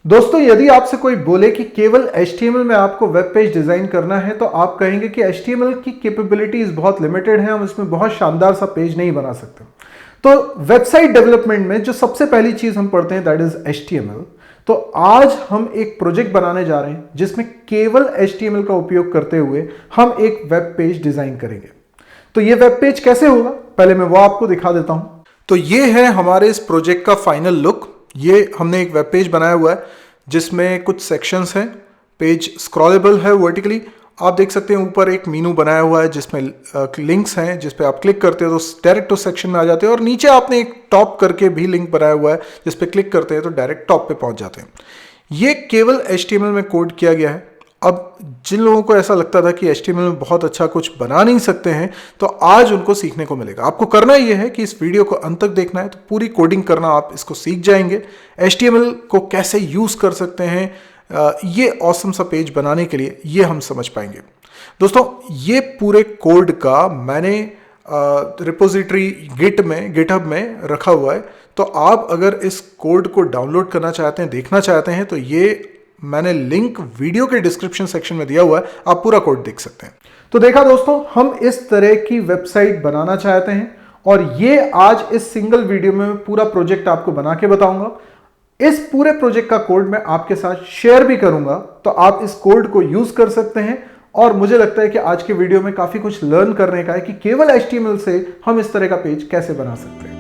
दोस्तों, यदि आपसे कोई बोले कि केवल HTML में आपको वेब पेज डिजाइन करना है तो आप कहेंगे कि HTML की कैपेबिलिटीज बहुत लिमिटेड है, हम इसमें बहुत शानदार सा पेज नहीं बना सकते। तो वेबसाइट डेवलपमेंट में जो सबसे पहली चीज हम पढ़ते हैं दैट इज HTML। तो आज हम एक प्रोजेक्ट बनाने जा रहे हैं जिसमें केवल HTML का उपयोग करते हुए हम एक वेब पेज डिजाइन करेंगे। तो ये वेब पेज कैसे होगा, पहले मैं वो आपको दिखा देता हूं। तो ये है हमारे इस प्रोजेक्ट का फाइनल लुक। ये हमने एक वेब पेज बनाया हुआ है जिसमें कुछ सेक्शंस हैं। पेज स्क्रॉलेबल है वर्टिकली। आप देख सकते हैं ऊपर एक मेनू बनाया हुआ है जिसमें लिंक्स हैं, जिस पे आप क्लिक करते हो तो डायरेक्ट उस सेक्शन में आ जाते हैं, और नीचे आपने एक टॉप करके भी लिंक बनाया हुआ है जिस पे क्लिक करते हैं तो डायरेक्ट टॉप पे पहुंच जाते हैं। ये केवल HTML में कोड किया गया है। अब जिन लोगों को ऐसा लगता था कि HTML में बहुत अच्छा कुछ बना नहीं सकते हैं, तो आज उनको सीखने को मिलेगा। आपको करना ये है कि इस वीडियो को अंत तक देखना है, तो पूरी कोडिंग करना आप इसको सीख जाएंगे। HTML को कैसे यूज कर सकते हैं ये ऑसम सा पेज बनाने के लिए, ये हम समझ पाएंगे। दोस्तों, ये पूरे कोड का मैंने रिपोजिटरी गिटहब में रखा हुआ है। तो आप अगर इस कोड को डाउनलोड करना चाहते हैं, देखना चाहते हैं, तो ये मैंने लिंक वीडियो के डिस्क्रिप्शन सेक्शन में दिया हुआ है, आप पूरा कोड देख सकते हैं। तो देखा दोस्तों, हम इस तरह की वेबसाइट बनाना चाहते हैं और ये आज इस सिंगल वीडियो में पूरा प्रोजेक्ट आपको बना के बताऊंगा। इस पूरे प्रोजेक्ट का कोड मैं आपके साथ शेयर भी करूंगा, तो आप इस कोड को यूज कर सकते हैं। और मुझे लगता है कि आज के वीडियो में काफी कुछ लर्न करने का है कि केवल HTML से हम इस तरह का पेज कैसे बना सकते हैं।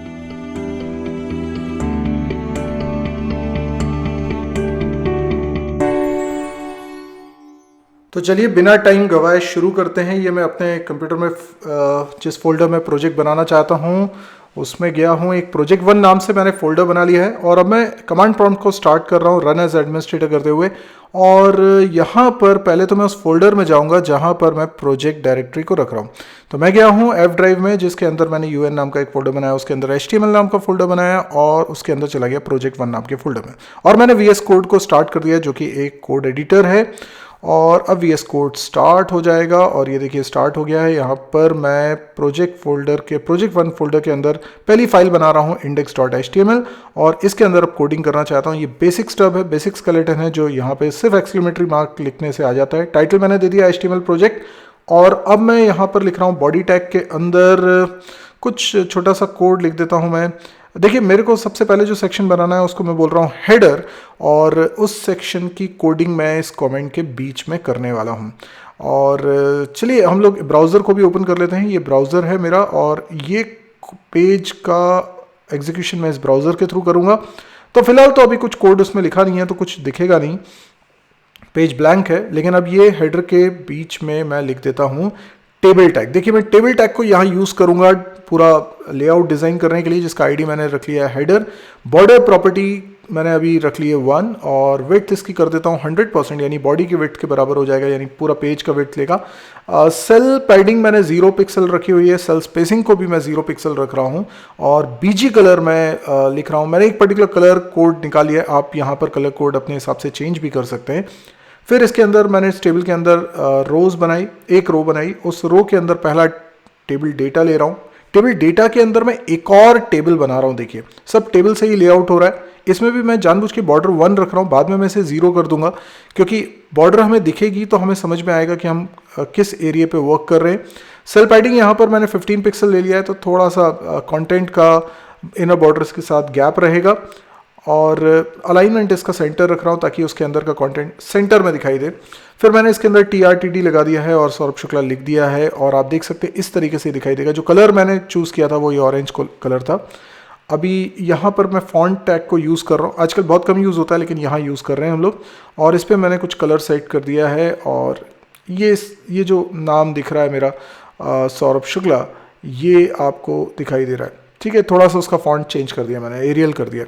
तो चलिए बिना टाइम गवाए शुरू करते हैं। ये मैं अपने कंप्यूटर में जिस फोल्डर में प्रोजेक्ट बनाना चाहता हूँ उसमें गया हूँ। एक प्रोजेक्ट 1 नाम से मैंने फोल्डर बना लिया है और अब मैं कमांड प्रॉम्प्ट को स्टार्ट कर रहा हूँ रन एज एडमिनिस्ट्रेटर करते हुए। और यहाँ पर पहले तो मैं उस फोल्डर में जाऊँगा जहाँ पर मैं प्रोजेक्ट डायरेक्टरी को रख रहा हूँ। तो मैं गया हूँ F ड्राइव में, जिसके अंदर मैंने UN नाम का एक फोल्डर बनाया, उसके अंदर HTML नाम का फोल्डर बनाया और उसके अंदर चला गया प्रोजेक्ट 1 नाम के फोल्डर में। और मैंने VS कोड को स्टार्ट कर दिया जो कि एक कोड एडिटर है। और अब VS कोड स्टार्ट हो जाएगा और ये देखिए स्टार्ट हो गया है। यहाँ पर मैं प्रोजेक्ट 1 फोल्डर के अंदर पहली फाइल बना रहा हूँ index.html और इसके अंदर अब कोडिंग करना चाहता हूँ। ये बेसिक स्टब है, बेसिक स्केलेटन है जो यहाँ पे सिर्फ एक्सक्लेमेटरी मार्क लिखने से आ जाता है। टाइटल मैंने दे दिया HTML प्रोजेक्ट और अब मैं यहाँ पर लिख रहा हूँ बॉडी टैग के अंदर कुछ छोटा सा कोड लिख देता हूँ मैं। देखिए, मेरे को सबसे पहले जो सेक्शन बनाना है उसको मैं बोल रहा हूँ हेडर, और उस सेक्शन की कोडिंग मैं इस कमेंट के बीच में करने वाला हूँ। और चलिए हम लोग ब्राउज़र को भी ओपन कर लेते हैं। ये ब्राउज़र है मेरा और ये पेज का एग्जीक्यूशन मैं इस ब्राउज़र के थ्रू करूँगा। तो फिलहाल तो अभी कुछ कोड उसमें लिखा नहीं है तो कुछ दिखेगा नहीं, पेज ब्लैंक है। लेकिन अब ये हेडर के बीच में मैं लिख देता हूँ टेबल टैग। देखिए, मैं टेबल टैग को यहाँ यूज़ करूँगा पूरा लेआउट डिज़ाइन करने के लिए, जिसका आईडी मैंने रख लिया है हेडर। बॉर्डर प्रॉपर्टी मैंने अभी रख ली है 1 और विड्थ इसकी कर देता हूँ 100%, यानी बॉडी की विड्थ के बराबर हो जाएगा, यानी पूरा पेज का विड्थ लेगा। सेल पैडिंग मैंने 0 पिक्सल रखी हुई है, सेल स्पेसिंग को भी मैं 0 पिक्सल रख रहा हूँ और BG कलर मैं लिख रहा हूँ। मैंने एक पर्टिकुलर कलर कोड निकाल लिया है, आप यहाँ पर कलर कोड अपने हिसाब से चेंज भी कर सकते हैं। फिर इसके अंदर मैंने इस टेबल के अंदर रोज बनाई, एक रो बनाई। उस रो के अंदर पहला टेबल डेटा ले रहा हूँ। टेबल डेटा के अंदर मैं एक और टेबल बना रहा हूँ। देखिए, सब टेबल से ही लेआउट हो रहा है। इसमें भी मैं जानबूझ के बॉर्डर 1 रख रहा हूँ, बाद में मैं इसे 0 कर दूंगा क्योंकि बॉर्डर हमें दिखेगी तो हमें समझ में आएगा कि हम किस एरिया पे वर्क कर रहे हैं। सेल पैडिंग यहाँ पर मैंने 15 पिक्सल ले लिया है, तो थोड़ा सा कंटेंट का इनर बॉर्डर्स के साथ गैप रहेगा। और अलाइनमेंट इसका सेंटर रख रहा हूँ ताकि उसके अंदर का कंटेंट सेंटर में दिखाई दे। फिर मैंने इसके अंदर TRTD लगा दिया है और सौरभ शुक्ला लिख दिया है और आप देख सकते हैं इस तरीके से दिखाई देगा। जो कलर मैंने चूज़ किया था वो ये ऑरेंज कलर था। अभी यहाँ पर मैं फॉन्ट टैग को यूज़ कर रहा हूँ, आजकल बहुत कम यूज़ होता है लेकिन यहाँ यूज़ कर रहे हैं हम लोग। और इस पर मैंने कुछ कलर सेट कर दिया है और ये जो नाम दिख रहा है मेरा सौरभ शुक्ला, ये आपको दिखाई दे रहा है। ठीक है, थोड़ा सा उसका फॉन्ट चेंज कर दिया मैंने, एरियल कर दिया।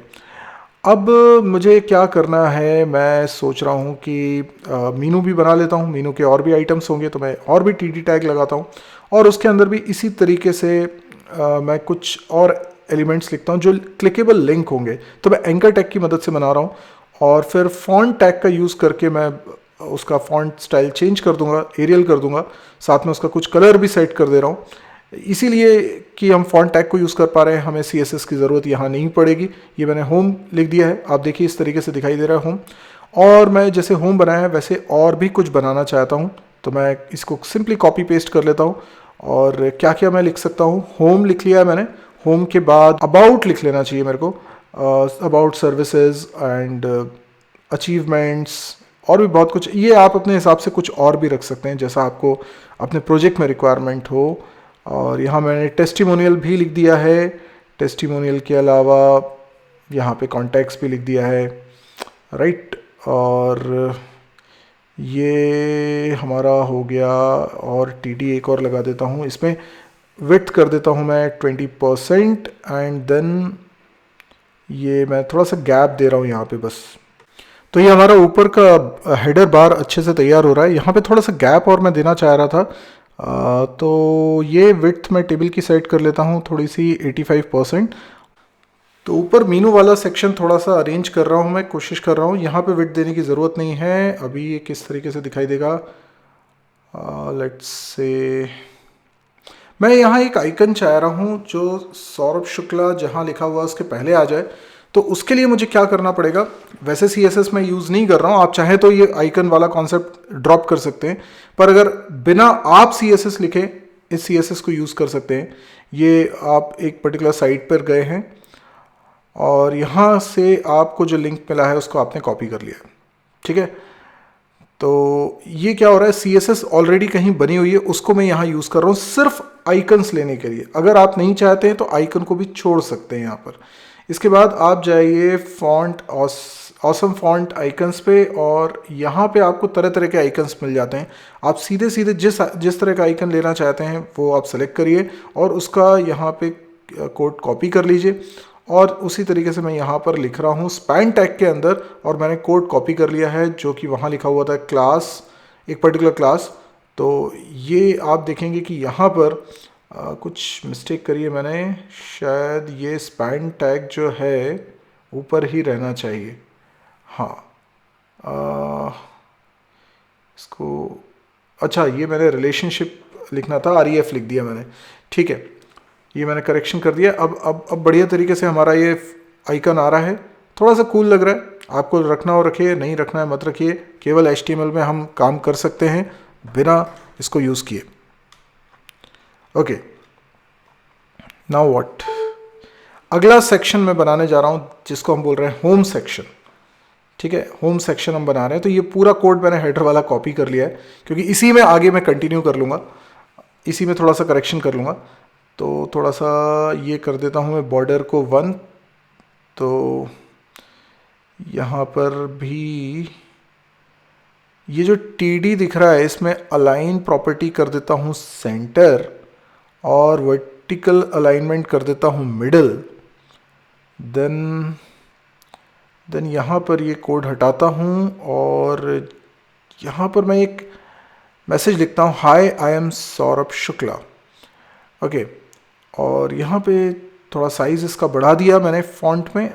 अब मुझे क्या करना है, मैं सोच रहा हूँ कि मीनू भी बना लेता हूँ। मीनू के और भी आइटम्स होंगे तो मैं और भी TD टैग लगाता हूँ और उसके अंदर भी इसी तरीके से मैं कुछ और एलिमेंट्स लिखता हूँ जो क्लिकेबल लिंक होंगे। तो मैं एंकर टैग की मदद से बना रहा हूँ और फिर फॉन्ट टैग का यूज़ करके मैं उसका फॉन्ट स्टाइल चेंज कर दूंगा, एरियल कर दूंगा, साथ में उसका कुछ कलर भी सेट कर दे रहा हूँ। इसीलिए कि हम फॉन्ट टैग को यूज़ कर पा रहे हैं, हमें CSS की ज़रूरत यहाँ नहीं पड़ेगी। ये मैंने होम लिख दिया है, आप देखिए इस तरीके से दिखाई दे रहा है होम। और मैं जैसे होम बनाया है वैसे और भी कुछ बनाना चाहता हूँ, तो मैं इसको सिंपली कॉपी पेस्ट कर लेता हूँ। और क्या क्या मैं लिख सकता हूँ, होम लिख लिया है मैंने। होम के बाद अबाउट लिख लेना चाहिए मेरे को, अबाउट सर्विसेज एंड अचीवमेंट्स, और भी बहुत कुछ। ये आप अपने हिसाब से कुछ और भी रख सकते हैं जैसा आपको अपने प्रोजेक्ट में रिक्वायरमेंट हो। और यहाँ मैंने टेस्टिमोनियल भी लिख दिया है। टेस्टिमोनियल के अलावा यहाँ पे कॉन्टैक्ट्स भी लिख दिया है, राइट। और ये हमारा हो गया। और TD एक और लगा देता हूँ, इसमें विड्थ कर देता हूँ मैं 20%। एंड देन ये मैं थोड़ा सा गैप दे रहा हूँ यहाँ पे बस। तो ये हमारा ऊपर का हेडर बार अच्छे से तैयार हो रहा है। यहाँ पे थोड़ा सा गैप और मैं देना चाह रहा था, तो ये विड्थ मैं टेबल की सेट कर लेता हूँ थोड़ी सी 85%। तो ऊपर मीनू वाला सेक्शन थोड़ा सा अरेंज कर रहा हूँ, मैं कोशिश कर रहा हूँ। यहाँ पे विड्थ देने की ज़रूरत नहीं है। अभी ये किस तरीके से दिखाई देगा, लेट्स से मैं यहाँ एक आइकन चाह रहा हूँ जो सौरभ शुक्ला जहाँ लिखा हुआ उसके पहले आ जाए। तो उसके लिए मुझे क्या करना पड़ेगा, वैसे CSS मैं यूज़ नहीं कर रहा हूँ, आप चाहें तो ये आइकन वाला कॉन्सेप्ट ड्रॉप कर सकते हैं, पर अगर बिना आप CSS लिखे इस CSS को यूज़ कर सकते हैं। ये आप एक पर्टिकुलर साइट पर गए हैं और यहाँ से आपको जो लिंक मिला है उसको आपने कॉपी कर लिया, ठीक है। तो ये क्या हो रहा है, CSS ऑलरेडी कहीं बनी हुई है, उसको मैं यहाँ यूज़ कर रहा हूँ सिर्फ आइकन्स लेने के लिए। अगर आप नहीं चाहते हैं तो आइकन को भी छोड़ सकते हैं यहाँ पर। इसके बाद आप जाइए फॉन्ट ऑसम फॉन्ट आइकन्स पे, और यहाँ पे आपको तरह तरह के आइकन्स मिल जाते हैं। आप सीधे सीधे जिस तरह का आइकन लेना चाहते हैं वो आप सेलेक्ट करिए और उसका यहाँ पे कोड कॉपी कर लीजिए। और उसी तरीके से मैं यहाँ पर लिख रहा हूँ स्पैन टैग के अंदर, और मैंने कोड कॉपी कर लिया है जो कि वहाँ लिखा हुआ था क्लास, एक पर्टिकुलर क्लास। तो ये आप देखेंगे कि यहाँ पर कुछ मिस्टेक करी है मैंने, शायद ये स्पैन टैग जो है ऊपर ही रहना चाहिए। हाँ, इसको, अच्छा ये मैंने रिलेशनशिप लिखना था, REF लिख दिया मैंने, ठीक है। ये मैंने करेक्शन कर दिया। अब बढ़िया तरीके से हमारा ये आइकन आ रहा है, थोड़ा सा कूल लग रहा है। आपको रखना हो रखिए, नहीं रखना है मत रखिए। केवल HTML में हम काम कर सकते हैं बिना इसको यूज़ किए। ओके, नाउ व्हाट, अगला सेक्शन मैं बनाने जा रहा हूँ जिसको हम बोल रहे हैं होम सेक्शन, ठीक है। होम सेक्शन हम बना रहे हैं। तो ये पूरा कोड मैंने हेडर वाला कॉपी कर लिया है, क्योंकि इसी में आगे मैं कंटिन्यू कर लूँगा, इसी में थोड़ा सा करेक्शन कर लूँगा। तो थोड़ा सा ये कर देता हूँ मैं बॉर्डर को 1। तो यहाँ पर भी ये जो TD दिख रहा है इसमें अलाइन प्रॉपर्टी कर देता हूँ सेंटर, और वर्टिकल अलाइनमेंट कर देता हूँ मिडल। देन यहाँ पर ये कोड हटाता हूँ और यहाँ पर मैं एक मैसेज लिखता हूँ, hi I am Saurabh Shukla, okay. और यहाँ पे थोड़ा साइज़ इसका बढ़ा दिया मैंने फॉन्ट में।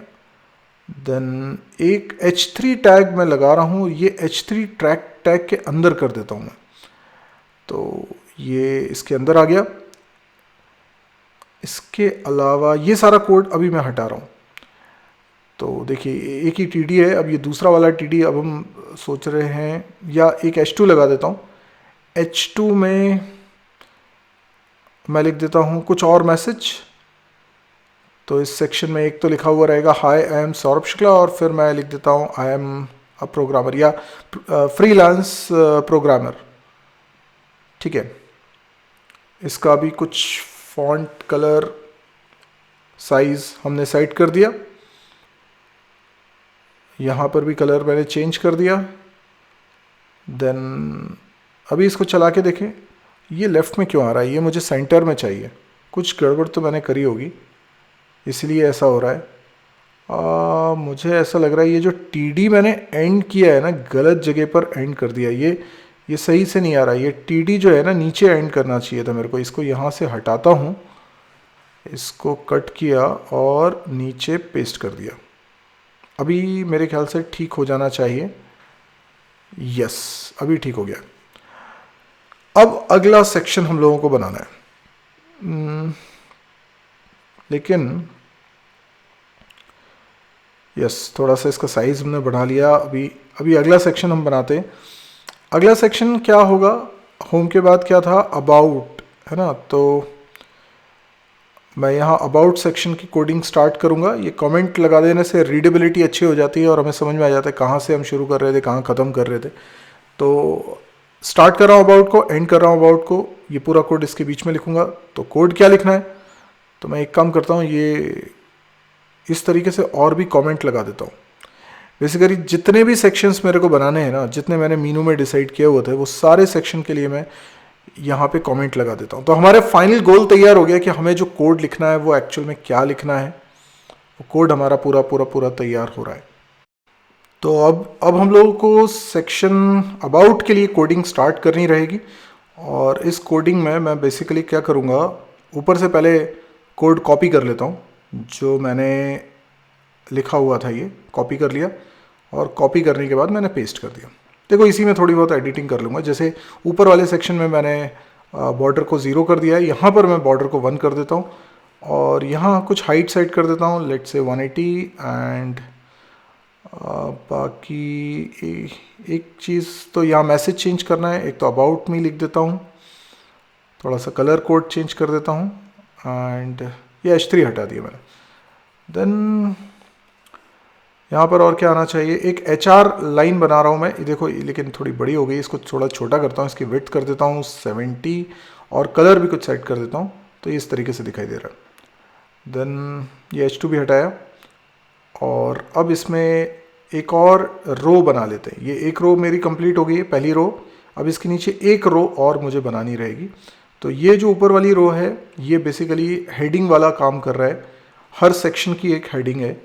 देन एक H3 टैग मैं लगा रहा हूँ, ये H3 टैग के अंदर कर देता हूँ मैं। तो ये इसके अंदर आ गया। इसके अलावा ये सारा कोड अभी मैं हटा रहा हूँ। तो देखिए एक ही TD है, अब ये दूसरा वाला TD अब हम सोच रहे हैं, या एक H2 लगा देता हूँ। H2 में मैं लिख देता हूँ कुछ और मैसेज। तो इस सेक्शन में एक तो लिखा हुआ रहेगा हाय आई एम सौरभ शुक्ला, और फिर मैं लिख देता हूँ आई एम अ प्रोग्रामर या फ्रीलांस प्रोग्रामर, ठीक है। इसका भी कुछ फॉन्ट कलर साइज़ हमने सेट कर दिया। यहाँ पर भी कलर मैंने चेंज कर दिया। देन अभी इसको चला के देखें, ये लेफ़्ट में क्यों आ रहा है, ये मुझे सेंटर में चाहिए। कुछ गड़बड़ तो मैंने करी होगी इसलिए ऐसा हो रहा है। मुझे ऐसा लग रहा है ये जो TD मैंने एंड किया है ना, गलत जगह पर एंड कर दिया। ये सही से नहीं आ रहा है। ये TD जो है ना नीचे एंड करना चाहिए था मेरे को। इसको यहाँ से हटाता हूँ, इसको कट किया और नीचे पेस्ट कर दिया। अभी मेरे ख्याल से ठीक हो जाना चाहिए। यस, अभी ठीक हो गया। अब अगला सेक्शन हम लोगों को बनाना है। लेकिन यस, थोड़ा सा इसका साइज हमने बढ़ा लिया। अभी अगला सेक्शन हम बनाते हैं। अगला सेक्शन क्या होगा, होम के बाद क्या था, अबाउट, है ना। तो मैं यहाँ अबाउट सेक्शन की कोडिंग स्टार्ट करूँगा। ये कमेंट लगा देने से रीडेबिलिटी अच्छी हो जाती है और हमें समझ में आ जाता है कहाँ से हम शुरू कर रहे थे, कहाँ ख़त्म कर रहे थे। तो स्टार्ट कर रहा हूँ अबाउट को, एंड कर रहा हूँ अबाउट को, ये पूरा कोड इसके बीच में लिखूँगा। तो कोड क्या लिखना है, तो मैं एक काम करता हूँ, ये इस तरीके से और भी कमेंट लगा देता हूँ। बेसिकली जितने भी सेक्शंस मेरे को बनाने हैं ना, जितने मैंने मीनू में डिसाइड किए हुए थे, वो सारे सेक्शन के लिए मैं यहाँ पे कमेंट लगा देता हूँ। तो हमारे फाइनल गोल तैयार हो गया कि हमें जो कोड लिखना है वो एक्चुअल में क्या लिखना है। वो कोड हमारा पूरा पूरा पूरा तैयार हो रहा है। तो अब हम लोगों को सेक्शन अबाउट के लिए कोडिंग स्टार्ट करनी रहेगी। और इस कोडिंग में मैं बेसिकली क्या करूँगा, ऊपर से पहले कोड कॉपी कर लेता हूँ। जो मैंने लिखा हुआ था ये कॉपी कर लिया, और कॉपी करने के बाद मैंने पेस्ट कर दिया। देखो इसी में थोड़ी बहुत एडिटिंग कर लूँगा। जैसे ऊपर वाले सेक्शन में मैंने बॉर्डर को 0 कर दिया है, यहाँ पर मैं बॉर्डर को 1 कर देता हूँ, और यहाँ कुछ हाइट सेट कर देता हूँ, लेट्स से 180। एंड बाकी एक चीज़ तो यहाँ मैसेज चेंज करना है। एक तो अबाउट मी लिख देता हूँ, थोड़ा सा कलर कोड चेंज कर देता हूँ, एंड ये H3 हटा दिया मैंने। देन यहाँ पर और क्या आना चाहिए, एक HR लाइन बना रहा हूँ मैं, ये देखो, लेकिन थोड़ी बड़ी हो गई, इसको थोड़ा छोटा करता हूँ, इसकी विड्थ कर देता हूँ 70, और कलर भी कुछ सेट कर देता हूँ, तो ये इस तरीके से दिखाई दे रहा है। देन ये H2 भी हटाया, और अब इसमें एक और रो बना लेते हैं। ये एक रो मेरी कंप्लीट हो गई है, पहली रो। अब इसके नीचे एक रो और मुझे बनानी रहेगी। तो ये जो ऊपर वाली रो है, ये बेसिकली हेडिंग वाला काम कर रहा है। हर सेक्शन की एक हेडिंग है,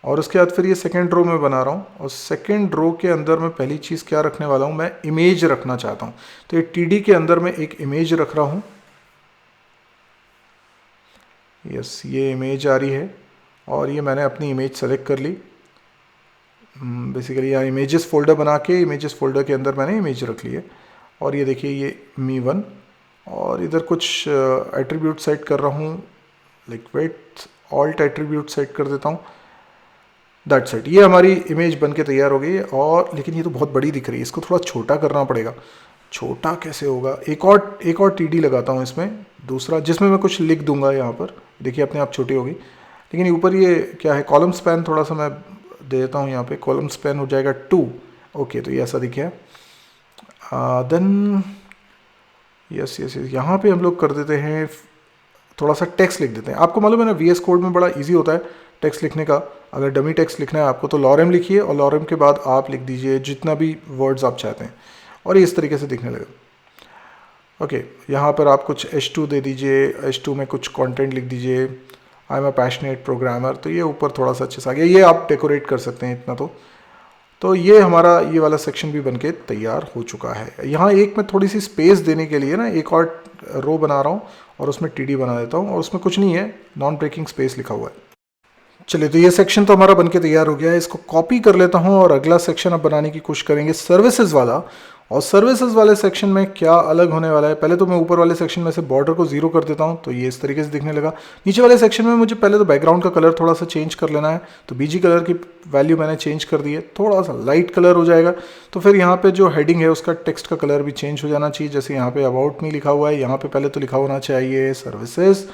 और उसके बाद फिर ये सेकेंड रो में बना रहा हूँ, और सेकेंड रो के अंदर मैं पहली चीज़ क्या रखने वाला हूँ, मैं इमेज रखना चाहता हूँ। तो ये TD के अंदर मैं एक इमेज रख रहा हूँ। यस, ये इमेज आ रही है, और ये मैंने अपनी इमेज सेलेक्ट कर ली। बेसिकली यहाँ इमेजेस फोल्डर बना के इमेजेस फोल्डर के अंदर मैंने इमेज रख ली है। और ये देखिए, ये मी1, और इधर कुछ एट्रीब्यूट सेट कर रहा हूँ, like width, alt attribute set कर देता हूँ। दैट्स इट, ये हमारी इमेज बन के तैयार हो गई है। और लेकिन ये तो बहुत बड़ी दिख रही है, इसको थोड़ा छोटा करना पड़ेगा। छोटा कैसे होगा, एक और TD लगाता हूँ इसमें, दूसरा, जिसमें मैं कुछ लिख दूंगा। यहाँ पर देखिए अपने आप छोटी होगी, लेकिन ऊपर ये क्या है, कॉलम स्पैन थोड़ा सा मैं दे देता हूँ। यहाँ पे कॉलम स्पैन हो जाएगा 2। ओके, तो ये ऐसा दिखे। देन यस, यहाँ पे हम लोग कर देते हैं, थोड़ा सा टेक्स्ट लिख देते हैं। आपको मालूम है ना, VS कोड में बड़ा इजी होता है टेक्स्ट लिखने का। अगर डमी टेक्स्ट लिखना है आपको, तो लॉरेम लिखिए, और लॉरेम के बाद आप लिख दीजिए जितना भी वर्ड्स आप चाहते हैं, और ये इस तरीके से दिखने लगे। ओके, यहाँ पर आप कुछ H2 दे दीजिए, H2 में कुछ कंटेंट लिख दीजिए, I am a passionate programmer. तो ये ऊपर थोड़ा सा अच्छे से आ गया, ये आप डेकोरेट कर सकते हैं इतना। तो ये हमारा ये वाला सेक्शन भी बनके तैयार हो चुका है। यहाँ एक मैं थोड़ी सी स्पेस देने के लिए ना एक और रो बना रहा हूँ, और उसमें TD बना देता हूँ, और उसमें कुछ नहीं है, नॉन ब्रेकिंग स्पेस लिखा हुआ है। चलिए, तो ये सेक्शन तो हमारा बनके तैयार हो गया है। इसको कॉपी कर लेता हूँ, और अगला सेक्शन अब बनाने की कोशिश करेंगे, सर्विसेज वाला। और सर्विसेज वाले सेक्शन में क्या अलग होने वाला है, पहले तो मैं ऊपर वाले सेक्शन में से बॉर्डर को 0 कर देता हूँ, तो ये इस तरीके से दिखने लगा। नीचे वाले सेक्शन में मुझे पहले तो बैकग्राउंड का कलर थोड़ा सा चेंज कर लेना है, तो BG कलर की वैल्यू मैंने चेंज कर दी है, थोड़ा सा लाइट कलर हो जाएगा। तो फिर यहाँ पे जो हेडिंग है उसका टेक्स्ट का कलर भी चेंज हो जाना चाहिए। जैसे यहाँ पे अबाउट मी लिखा हुआ है, यहाँ पे पहले तो लिखा होना चाहिए सर्विसेज।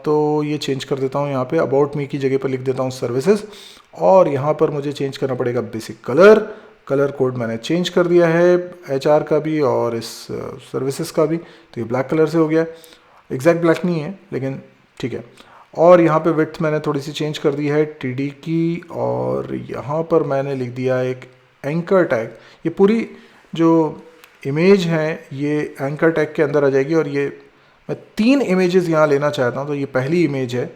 तो ये चेंज कर देता हूँ, यहाँ पे अबाउट मी की जगह पर लिख देता हूँ सर्विसेज। और यहाँ पर मुझे चेंज करना पड़ेगा बेसिक कलर कोड मैंने चेंज कर दिया है, HR का भी और इस सर्विसेज का भी। तो ये ब्लैक कलर से हो गया, एग्जैक्ट ब्लैक नहीं है लेकिन ठीक है। और यहाँ पे विड्थ मैंने थोड़ी सी चेंज कर दी है TD की, और यहाँ पर मैंने लिख दिया एक एंकर टैग। ये पूरी जो इमेज है ये एंकर टैग के अंदर आ जाएगी, और ये मैं 3 इमेजेस यहाँ लेना चाहता हूँ। तो ये पहली इमेज है,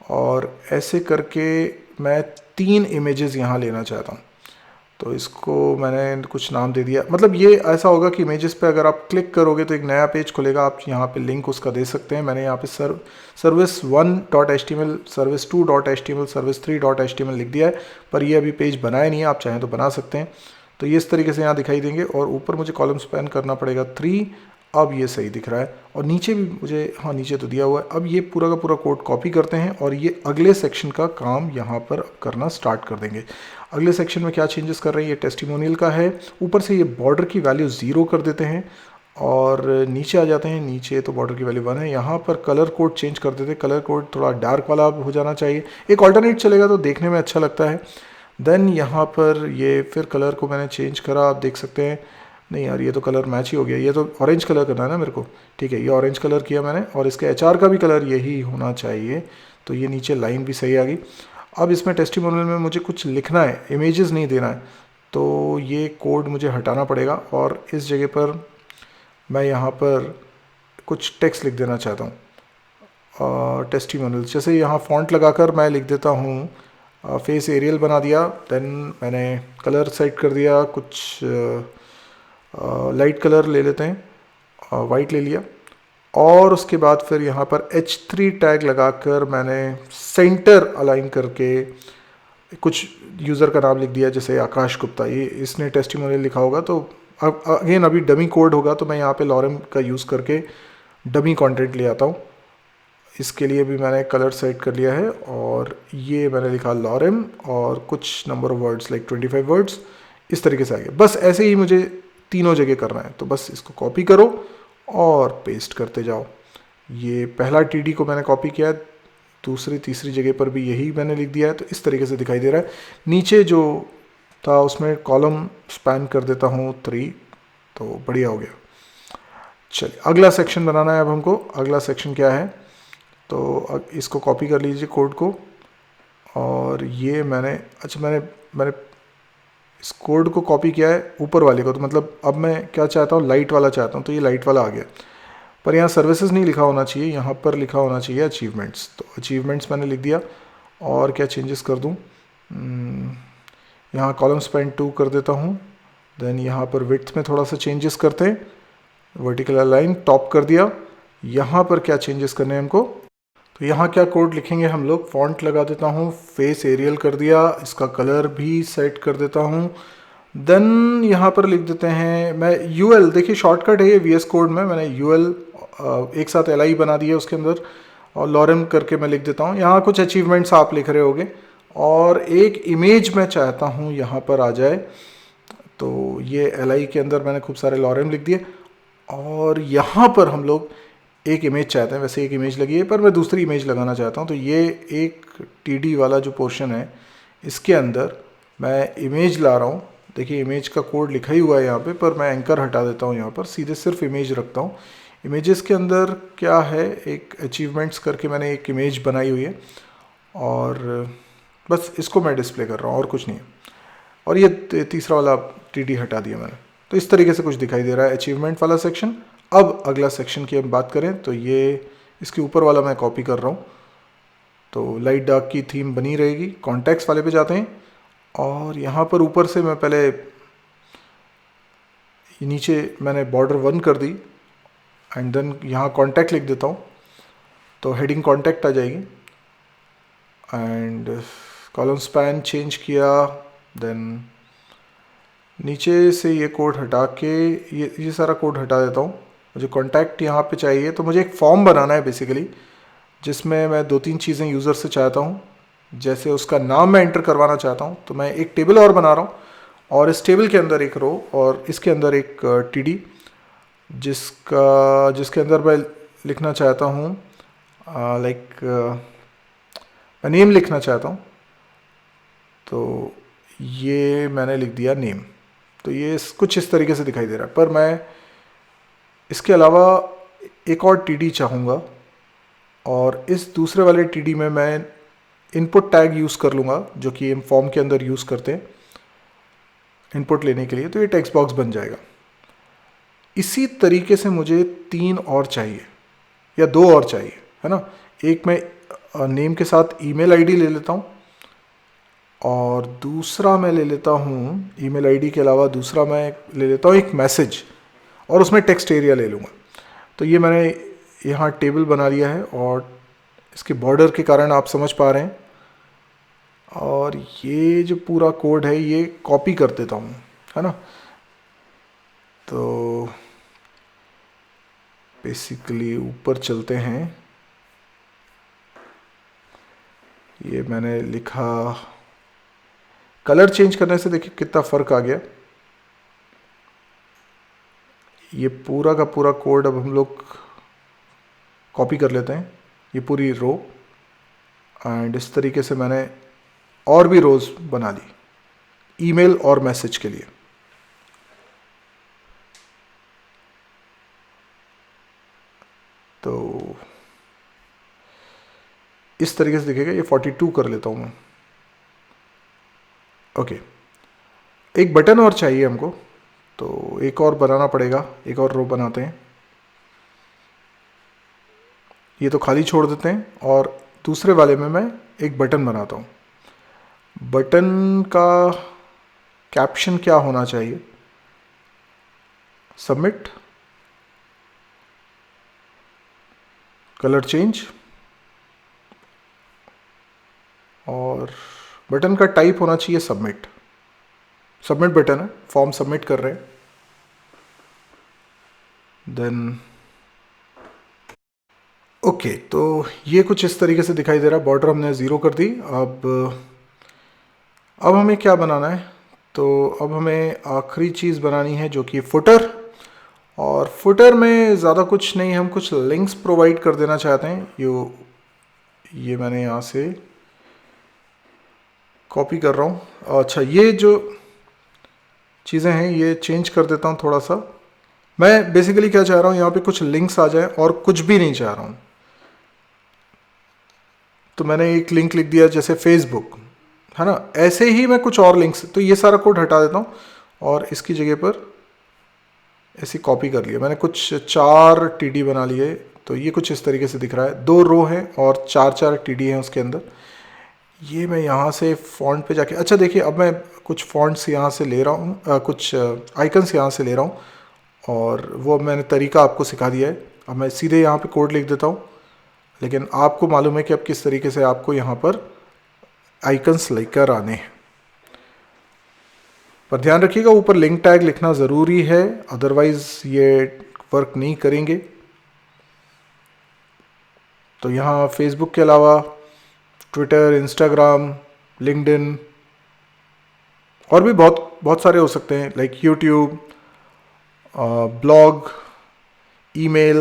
और ऐसे करके मैं 3 इमेजेस यहाँ लेना चाहता हूँ। तो इसको मैंने कुछ नाम दे दिया। मतलब ये ऐसा होगा कि इमेजेस पे अगर आप क्लिक करोगे तो एक नया पेज खुलेगा, आप यहाँ पे लिंक उसका दे सकते हैं। मैंने यहाँ पे service1.html, service2.html, service3.html लिख दिया है, पर ये अभी पेज बनाया नहीं है, आप चाहें तो बना सकते हैं। तो ये इस तरीके से यहाँ दिखाई देंगे, और ऊपर मुझे कॉलम स्पैन करना पड़ेगा 3, अब ये सही दिख रहा है, और नीचे भी मुझे, हाँ नीचे तो दिया हुआ है। अब ये पूरा का पूरा कोड कॉपी करते हैं और ये अगले सेक्शन का काम यहाँ पर करना स्टार्ट कर देंगे। अगले सेक्शन में क्या चेंजेस कर रहे हैं, ये टेस्टिमोनियल का है। ऊपर से ये बॉर्डर की वैल्यू 0 कर देते हैं और नीचे आ जाते हैं। नीचे तो बॉर्डर की वैल्यू 1 है। यहाँ पर कलर कोड चेंज कर देते हैं, कलर कोड थोड़ा डार्क वाला हो जाना चाहिए, एक ऑल्टरनेट चलेगा तो देखने में अच्छा लगता है। देन यहाँ पर ये फिर कलर को मैंने चेंज करा, आप देख सकते हैं। नहीं यार, ये तो कलर मैच ही हो गया, ये तो ऑरेंज कलर करना है ना मेरे को, ठीक है, ये ऑरेंज कलर किया मैंने, और इसके एचआर का भी कलर यही होना चाहिए। तो ये नीचे लाइन भी सही आ गई। अब इसमें टेस्टिमोनियल में मुझे कुछ लिखना है, इमेजेस नहीं देना है, तो ये कोड मुझे हटाना पड़ेगा और इस जगह पर मैं यहाँ पर कुछ टेक्स्ट लिख देना चाहता हूँ। टेस्टिमोनियल जैसे यहाँ फॉन्ट लगाकर मैं लिख देता हूँ, फेस एरियल बना दिया। देन मैंने कलर सेट कर दिया, कुछ लाइट कलर ले लेते हैं, वाइट ले लिया। और उसके बाद फिर यहाँ पर H3 टैग लगाकर मैंने सेंटर अलाइन करके कुछ यूज़र का नाम लिख दिया, जैसे आकाश गुप्ता, ये इसने टेस्टिमोनियल लिखा होगा। तो अब अगेन अभी डमी कोड होगा, तो मैं यहाँ पे लॉरेम का यूज़ करके डमी कंटेंट ले आता हूँ। इसके लिए भी मैंने कलर सेट कर लिया है और ये मैंने लिखा लॉरेम और कुछ number of words like 25 words, इस तरीके से आ गया। बस ऐसे ही मुझे तीनों जगह करना है, तो बस इसको कॉपी करो और पेस्ट करते जाओ। ये पहला टीडी को मैंने कॉपी किया है, दूसरी तीसरी जगह पर भी यही मैंने लिख दिया है, तो इस तरीके से दिखाई दे रहा है। नीचे जो था उसमें कॉलम स्पैन कर देता हूँ 3, तो बढ़िया हो गया। चलिए अगला सेक्शन बनाना है अब हमको। अगला सेक्शन क्या है, तो अब इसको कॉपी कर लीजिए कोड को, और ये मैंने मैंने इस कोड को कॉपी किया है ऊपर वाले को। तो मतलब अब मैं क्या चाहता हूँ, लाइट वाला चाहता हूँ, तो ये लाइट वाला आ गया। पर यहाँ सर्विसेज नहीं लिखा होना चाहिए, यहाँ पर लिखा होना चाहिए अचीवमेंट्स। तो अचीवमेंट्स मैंने लिख दिया। और क्या चेंजेस कर दूँ, यहाँ कॉलम स्पैन 2 कर देता हूँ। देन यहाँ पर विड्थ में थोड़ा सा चेंजेस करते हैं, वर्टिकल अलाइन टॉप कर दिया। यहाँ पर क्या चेंजेस करने हैं हमको, तो यहाँ क्या कोड लिखेंगे हम लोग, फॉन्ट लगा देता हूँ, फेस एरियल कर दिया, इसका कलर भी सेट कर देता हूँ। देन यहाँ पर लिख देते हैं मैं यूएल, देखिए शॉर्टकट है ये वीएस कोड में, मैंने यूएल एक साथ एलआई बना दिया उसके अंदर, और लॉरेम करके मैं लिख देता हूँ। यहाँ कुछ अचीवमेंट्स आप लिख रहे होगे, और एक इमेज मैं चाहता हूँ यहाँ पर आ जाए। तो ये एलआई के अंदर मैंने खूब सारे लॉरेम लिख दिए, और यहाँ पर हम लोग एक इमेज चाहते हैं। वैसे एक इमेज लगी है, पर मैं दूसरी इमेज लगाना चाहता हूँ। तो ये एक टीडी वाला जो पोर्शन है, इसके अंदर मैं इमेज ला रहा हूँ। देखिए इमेज का कोड लिखा ही हुआ है यहाँ पे, पर मैं एंकर हटा देता हूँ, यहाँ पर सीधे सिर्फ इमेज रखता हूँ। इमेजेस के अंदर क्या है, एक अचीवमेंट्स करके मैंने एक इमेज बनाई हुई है, और बस इसको मैं डिस्प्ले कर रहा हूँ और कुछ नहीं है। और ये तीसरा वाला टीडी हटा दिया मैंने। तो इस तरीके से कुछ दिखाई दे रहा है अचीवमेंट वाला सेक्शन। अब अगला सेक्शन की हम बात करें, तो ये इसके ऊपर वाला मैं कॉपी कर रहा हूँ। तो लाइट डार्क की थीम बनी रहेगी। कॉन्टेक्स्ट वाले पे जाते हैं, और यहाँ पर ऊपर से मैं पहले नीचे मैंने बॉर्डर 1 कर दी, एंड देन यहाँ कॉन्टैक्ट लिख देता हूँ, तो हेडिंग कॉन्टैक्ट आ जाएगी। एंड कॉलम स्पैन चेंज किया। देन नीचे से ये कोड हटा के ये सारा कोड हटा देता हूँ। मुझे कॉन्टैक्ट यहाँ पे चाहिए, तो मुझे एक फॉर्म बनाना है बेसिकली, जिसमें मैं 2-3 चीज़ें यूज़र से चाहता हूँ। जैसे उसका नाम मैं एंटर करवाना चाहता हूँ, तो मैं एक टेबल और बना रहा हूँ, और इस टेबल के अंदर एक रो और इसके अंदर एक टीडी, जिसके अंदर मैं लिखना चाहता हूँ लाइक मैं नेम लिखना चाहता हूँ। तो ये मैंने लिख दिया नेम। तो ये कुछ इस तरीके से दिखाई दे रहा है, पर मैं इसके अलावा एक और टीडी चाहूँगा, और इस दूसरे वाले टीडी में मैं इनपुट टैग यूज़ कर लूँगा, जो कि हम फॉर्म के अंदर यूज़ करते हैं इनपुट लेने के लिए। तो ये टेक्स्ट बॉक्स बन जाएगा। इसी तरीके से मुझे 3 और चाहिए या 2 और चाहिए, है ना। एक मैं नेम के साथ ईमेल आईडी ले लेता हूँ, और दूसरा मैं ले लेता हूँ ईमेल आईडी के अलावा दूसरा मैं ले लेता हूँ एक मैसेज, और उसमें टेक्स्ट एरिया ले लूँगा। तो ये मैंने यहाँ टेबल बना लिया है, और इसके बॉर्डर के कारण आप समझ पा रहे हैं। और ये जो पूरा कोड है ये कॉपी कर देता हूँ, है ना। तो बेसिकली ऊपर चलते हैं, ये मैंने लिखा, कलर चेंज करने से देखिए कितना फ़र्क आ गया। ये पूरा का पूरा कोड अब हम लोग कॉपी कर लेते हैं, ये पूरी रो, एंड इस तरीके से मैंने और भी रोज़ बना ली ईमेल और मैसेज के लिए। तो इस तरीके से दिखेगा, ये 42 कर लेता हूँ मैं। ओके, एक बटन और चाहिए हमको, तो एक और बनाना पड़ेगा, एक और रो बनाते हैं। ये तो खाली छोड़ देते हैं और दूसरे वाले में मैं एक बटन बनाता हूँ। बटन का कैप्शन क्या होना चाहिए? सबमिट, कलर चेंज, और बटन का टाइप होना चाहिए सबमिट। सबमिट बटन है, फॉर्म सबमिट कर रहे हैं। देन ओके, तो ये कुछ इस तरीके से दिखाई दे रहा है। बॉर्डर हमने ज़ीरो कर दी। अब हमें क्या बनाना है? तो अब हमें आखिरी चीज़ बनानी है जो कि फुटर। और फुटर में ज़्यादा कुछ नहीं, हम कुछ लिंक्स प्रोवाइड कर देना चाहते हैं। ये मैंने यहाँ से कॉपी कर रहा हूँ। अच्छा, ये जो चीज़ें हैं ये चेंज कर देता हूँ थोड़ा सा। मैं बेसिकली क्या चाह रहा हूँ, यहाँ पे कुछ लिंक्स आ जाए और कुछ भी नहीं चाह रहा हूँ। तो मैंने एक लिंक लिख दिया जैसे फेसबुक, है ना, ऐसे ही मैं कुछ और लिंक्स, तो ये सारा कोड हटा देता हूँ और इसकी जगह पर ऐसे कॉपी कर लिया। मैंने कुछ 4 टीडी बना लिए, तो ये कुछ इस तरीके से दिख रहा है। 2 रो हैं और 4 टीडी हैं उसके अंदर। ये मैं यहाँ से फॉन्ट पे जाके, अच्छा देखिए, अब मैं कुछ फॉन्ट्स यहाँ से ले रहा हूँ, कुछ आइकन्स यहाँ से ले रहा हूँ, और वो मैंने तरीका आपको सिखा दिया है। अब मैं सीधे यहाँ पे कोड लिख देता हूँ, लेकिन आपको मालूम है कि अब किस तरीके से आपको यहाँ पर आइकन्स लेकर आने हैं। पर ध्यान रखिएगा, ऊपर लिंक टैग लिखना ज़रूरी है, अदरवाइज़ ये वर्क नहीं करेंगे। तो यहाँ फेसबुक के अलावा ट्विटर, इंस्टाग्राम, लिंक्डइन और भी बहुत बहुत सारे हो सकते हैं, लाइक यूट्यूब, ब्लॉग, ईमेल,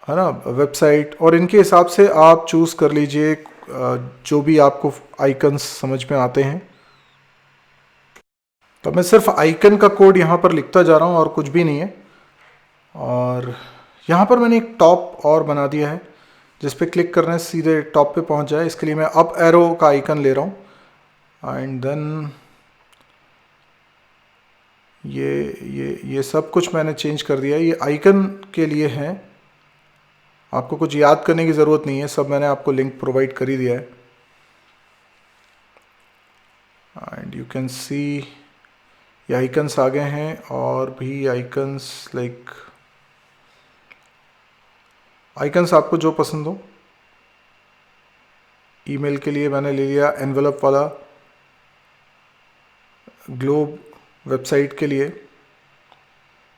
है ना, वेबसाइट, और इनके हिसाब से आप चूज़ कर लीजिए जो भी आपको आइकन्स समझ में आते हैं। तो मैं सिर्फ आइकन का कोड यहाँ पर लिखता जा रहा हूँ और कुछ भी नहीं है। और यहाँ पर मैंने एक टॉप और बना दिया है, जिस पे क्लिक करने से सीधे टॉप पे पहुँच जाए। इसके लिए मैं अप एरो का आइकन ले रहा हूँ, एंड देन ये सब कुछ मैंने चेंज कर दिया है। ये आइकन के लिए है, आपको कुछ याद करने की ज़रूरत नहीं है, सब मैंने आपको लिंक प्रोवाइड कर ही दिया है। एंड यू कैन सी ये आइकन्स आ गए हैं, और भी आइकन्स, लाइक आइकन्स आपको जो पसंद हो। ईमेल के लिए मैंने ले लिया एनवेलप वाला, ग्लोब वेबसाइट के लिए।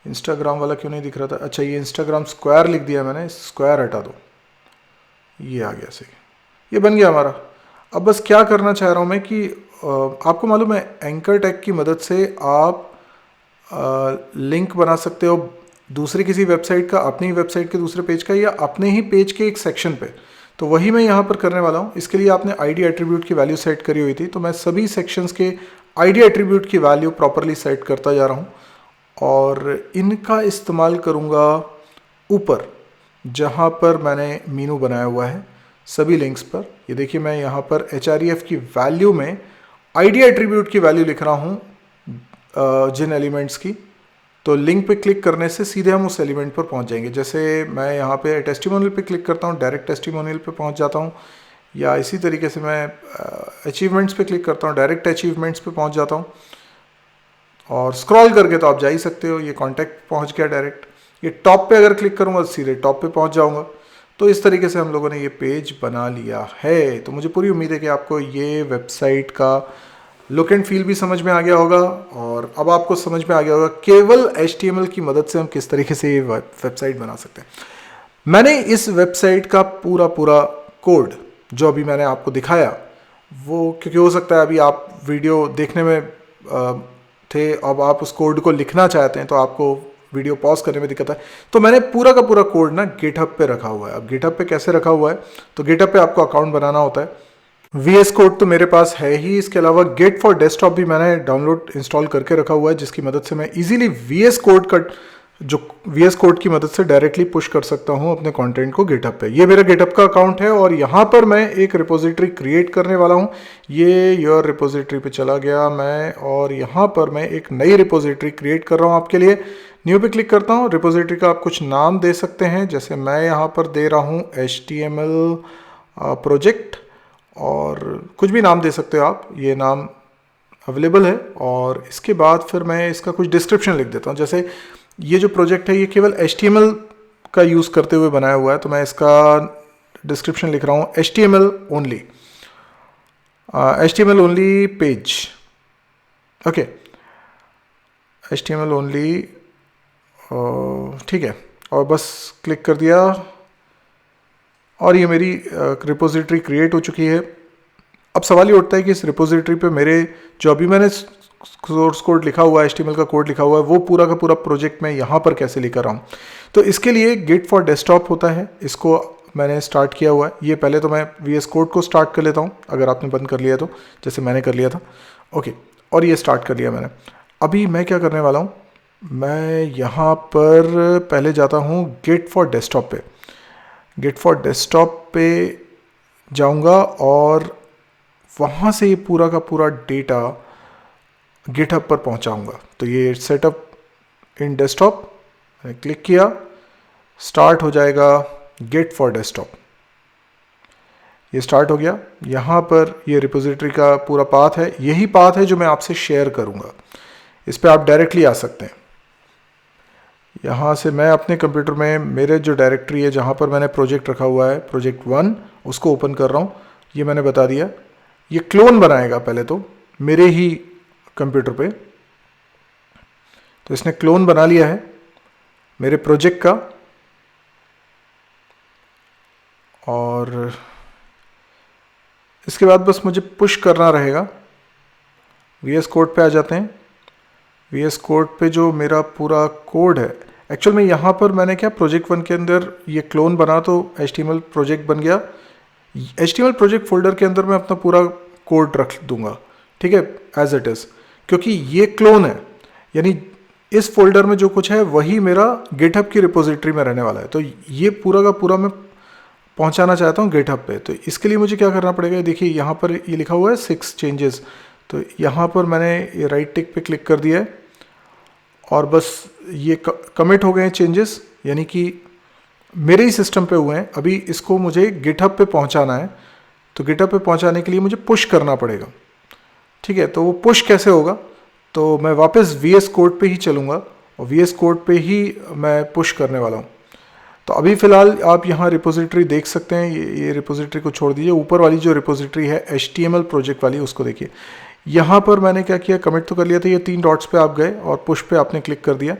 इंस्टाग्राम वाला क्यों नहीं दिख रहा था? अच्छा, ये इंस्टाग्राम स्क्वायर लिख दिया मैंने, स्क्वायर हटा दो, ये आ गया सही, ये बन गया हमारा। अब बस क्या करना चाह रहा हूँ मैं कि आपको मालूम है एंकर टैग की मदद से आप लिंक बना सकते हो दूसरी किसी वेबसाइट का, अपनी वेबसाइट के दूसरे पेज का, या अपने ही पेज के एक सेक्शन पे। तो वही मैं यहाँ पर करने वाला हूँ। इसके लिए आपने आईडी एट्रीब्यूट की वैल्यू सेट करी हुई थी, तो मैं सभी सेक्शंस के आईडी एट्रीब्यूट की वैल्यू प्रॉपरली सेट करता जा रहा हूँ, और इनका इस्तेमाल करूँगा ऊपर जहाँ पर मैंने मीनू बनाया हुआ है सभी लिंक्स पर। ये देखिए, मैं यहाँ पर href की वैल्यू में आईडी एट्रीब्यूट की वैल्यू लिख रहा हूँ जिन एलिमेंट्स की, तो लिंक पे क्लिक करने से सीधे हम उस एलिमेंट पर पहुँच जाएंगे। जैसे मैं यहाँ पे टेस्टिमोनियल पे क्लिक करता हूँ, डायरेक्ट टेस्टिमोनियल पे पहुँच जाता हूँ, या इसी तरीके से मैं अचीवमेंट्स पे क्लिक करता हूँ, डायरेक्ट अचीवमेंट्स पे पहुँच जाता हूँ। और स्क्रॉल करके तो आप जा ही सकते हो, ये कॉन्टैक्ट पहुँच गया डायरेक्ट। ये टॉप पे अगर क्लिक करूँगा सीधे टॉप पे पहुँच जाऊँगा। तो इस तरीके से हम लोगों ने ये पेज बना लिया है। तो मुझे पूरी उम्मीद है कि आपको ये वेबसाइट का लुक एंड फील भी समझ में आ गया होगा, और अब आपको समझ में आ गया होगा केवल HTML की मदद से हम किस तरीके से ये वेबसाइट बना सकते हैं। मैंने इस वेबसाइट का पूरा पूरा कोड जो अभी मैंने आपको दिखाया, वो क्योंकि हो सकता है अभी आप वीडियो देखने में थे, अब आप उस कोड को लिखना चाहते हैं तो आपको वीडियो पॉज करने में दिक्कत है, तो मैंने पूरा का पूरा कोड ना गिटहब पे रखा हुआ है। अब गिटहब पे कैसे रखा हुआ है, तो गिटहब पे आपको अकाउंट बनाना होता है। VS कोड तो मेरे पास है ही, इसके अलावा गेट फॉर डेस्कटॉप भी मैंने डाउनलोड इंस्टॉल करके रखा हुआ है, जिसकी मदद से मैं इजीली VS कोड की मदद से डायरेक्टली पुश कर सकता हूं अपने कंटेंट को गिटहब पे। ये मेरा गिटहब का अकाउंट है और यहां पर मैं एक रिपोजिटरी क्रिएट करने वाला हूं। ये योर रिपोजिटरी पे चला गया मैं, और यहां पर मैं एक नई रिपोजिटरी क्रिएट कर रहा हूं आपके लिए। न्यू पे क्लिक करता हूं। रिपोजिटरी का आप कुछ नाम दे सकते हैं, जैसे मैं यहां पर दे रहा हूं HTML प्रोजेक्ट, और कुछ भी नाम दे सकते हो आप, ये नाम अवेलेबल है। और इसके बाद फिर मैं इसका कुछ डिस्क्रिप्शन लिख देता हूँ, जैसे ये जो प्रोजेक्ट है ये केवल HTML का यूज़ करते हुए बनाया हुआ है, तो मैं इसका डिस्क्रिप्शन लिख रहा हूँ HTML only page. Okay, HTML only, ठीक है, और बस क्लिक कर दिया और ये मेरी रिपोजिटरी क्रिएट हो चुकी है। अब सवाल ये उठता है कि इस रिपोजिटरी पे मेरे जो अभी मैंने सोर्स कोड लिखा हुआ है, HTML का कोड लिखा हुआ है, वो पूरा का पूरा प्रोजेक्ट मैं यहाँ पर कैसे लेकर आऊँ। तो इसके लिए गेट फॉर डेस्कटॉप होता है, इसको मैंने स्टार्ट किया हुआ है। ये पहले तो मैं VS कोड को स्टार्ट कर लेता हूँ, अगर आपने बंद कर लिया तो, जैसे मैंने कर लिया था। ओके, और ये स्टार्ट कर लिया मैंने। अभी मैं क्या करने वाला हूँ, मैं यहाँ पर पहले जाता हूँ गेट फॉर डेस्कटॉप पे। गेट फॉर डेस्कटॉप पे जाऊँगा और वहाँ से ये पूरा का पूरा डेटा गिटहब पर पहुँचाऊँगा। तो ये सेटअप इन डेस्कटॉप मैंने क्लिक किया, स्टार्ट हो जाएगा गेट फॉर डेस्कटॉप। ये स्टार्ट हो गया। यहाँ पर ये रिपोजिटरी का पूरा पाथ है, यही पाथ है जो मैं आपसे शेयर करूँगा। इस पर आप डायरेक्टली आ सकते हैं। यहाँ से मैं अपने कंप्यूटर में मेरे जो डायरेक्टरी है जहाँ पर मैंने प्रोजेक्ट रखा हुआ है, प्रोजेक्ट 1, उसको ओपन कर रहा हूँ। ये मैंने बता दिया, ये क्लोन बनाएगा पहले तो मेरे ही कंप्यूटर पे। तो इसने क्लोन बना लिया है मेरे प्रोजेक्ट का, और इसके बाद बस मुझे पुश करना रहेगा। VS कोड पे आ जाते हैं। VS कोड पे जो मेरा पूरा कोड है, एक्चुअल में यहाँ पर मैंने क्या, प्रोजेक्ट 1 के अंदर ये क्लोन बना तो HTML प्रोजेक्ट बन गया। HTML प्रोजेक्ट फोल्डर के अंदर मैं अपना पूरा कोड रख दूंगा, ठीक है, एज इट इज़, क्योंकि ये क्लोन है, यानी इस फोल्डर में जो कुछ है वही मेरा गिटहब की रिपोजिटरी में रहने वाला है। तो ये पूरा का पूरा मैं पहुंचाना चाहता हूँ गिटहब पे। तो इसके लिए मुझे क्या करना पड़ेगा, देखिए यहाँ पर ये लिखा हुआ है 6 चेंजेस। तो यहाँ पर मैंने ये राइट टिक पे क्लिक कर दिया है और बस ये कमिट हो गए हैं चेंजेस, यानी कि मेरे ही सिस्टम पे हुए हैं। अभी इसको मुझे गिटहब पे पहुंचाना है, तो गिटहब पे पहुंचाने के लिए मुझे पुश करना पड़ेगा, ठीक है। तो वो पुश कैसे होगा, तो मैं वापस VS कोड पे ही चलूँगा और VS कोड पे ही मैं पुश करने वाला हूँ। तो अभी फ़िलहाल आप यहाँ रिपोजिटरी देख सकते हैं, ये रिपोजिटरी को छोड़ दीजिए, ऊपर वाली जो रिपोजिटरी है HTML प्रोजेक्ट वाली, उसको देखिए। यहाँ पर मैंने क्या किया, कमिट तो कर लिया था, ये 3 डॉट्स पे आप गए और पुश पे आपने क्लिक कर दिया।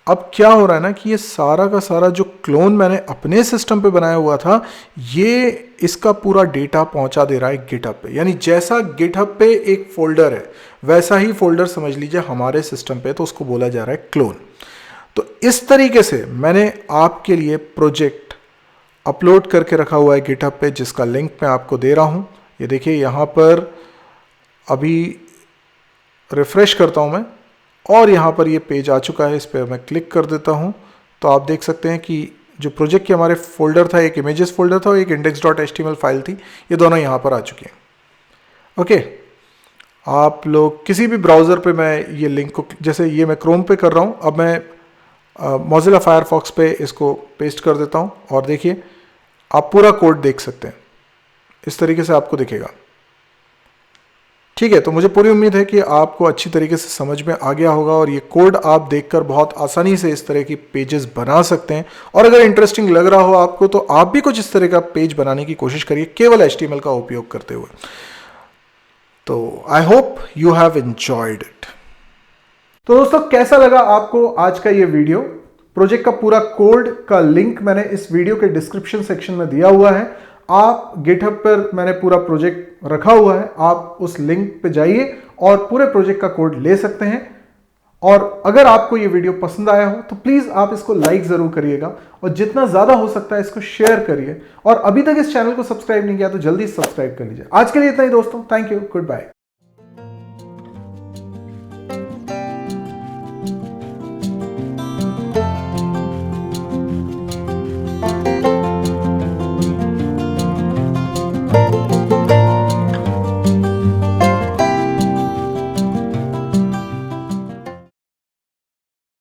अब क्या हो रहा है ना कि ये सारा का सारा जो क्लोन मैंने अपने सिस्टम पे बनाया हुआ था, ये इसका पूरा डेटा पहुंचा दे रहा है गिटहब पे। यानी जैसा गिटहब पे एक फोल्डर है, वैसा ही फोल्डर समझ लीजिए हमारे सिस्टम पे, तो उसको बोला जा रहा है क्लोन। तो इस तरीके से मैंने आपके लिए प्रोजेक्ट अपलोड करके रखा हुआ है गिटहब पे, जिसका लिंक मैं आपको दे रहा हूं। ये देखिए यहाँ पर अभी रिफ्रेश करता हूं मैं और यहाँ पर ये पेज आ चुका है। इस पर मैं क्लिक कर देता हूँ तो आप देख सकते हैं कि जो प्रोजेक्ट के हमारे फोल्डर था, एक इमेजेस फोल्डर था और एक index.html फाइल थी, ये दोनों यहाँ पर आ चुके हैं। ओके, आप लोग किसी भी ब्राउज़र पे मैं ये लिंक को, जैसे ये मैं क्रोम पे कर रहा हूँ, अब मैं मोज़िला फायरफॉक्स पे इसको पेस्ट कर देता हूँ और देखिए आप पूरा कोड देख सकते हैं। इस तरीके से आपको दिखेगा, ठीक है। तो मुझे पूरी उम्मीद है कि आपको अच्छी तरीके से समझ में आ गया होगा और ये कोड आप देखकर बहुत आसानी से इस तरह की पेजेस बना सकते हैं। और अगर इंटरेस्टिंग लग रहा हो आपको तो आप भी कुछ इस तरह का पेज बनाने की कोशिश करिए केवल HTML का उपयोग करते हुए। तो I hope you have enjoyed it. तो दोस्तों कैसा लगा आपको आज का ये वीडियो? प्रोजेक्ट का पूरा कोड का लिंक मैंने इस वीडियो के डिस्क्रिप्शन सेक्शन में दिया हुआ है। आप गिटहब पर मैंने पूरा प्रोजेक्ट रखा हुआ है, आप उस लिंक पे जाइए और पूरे प्रोजेक्ट का कोड ले सकते हैं। और अगर आपको ये वीडियो पसंद आया हो तो प्लीज आप इसको लाइक जरूर करिएगा और जितना ज्यादा हो सकता है इसको शेयर करिए। और अभी तक इस चैनल को सब्सक्राइब नहीं किया तो जल्दी सब्सक्राइब कर लीजिए। आज के लिए इतना ही दोस्तों, थैंक यू, गुड बाय।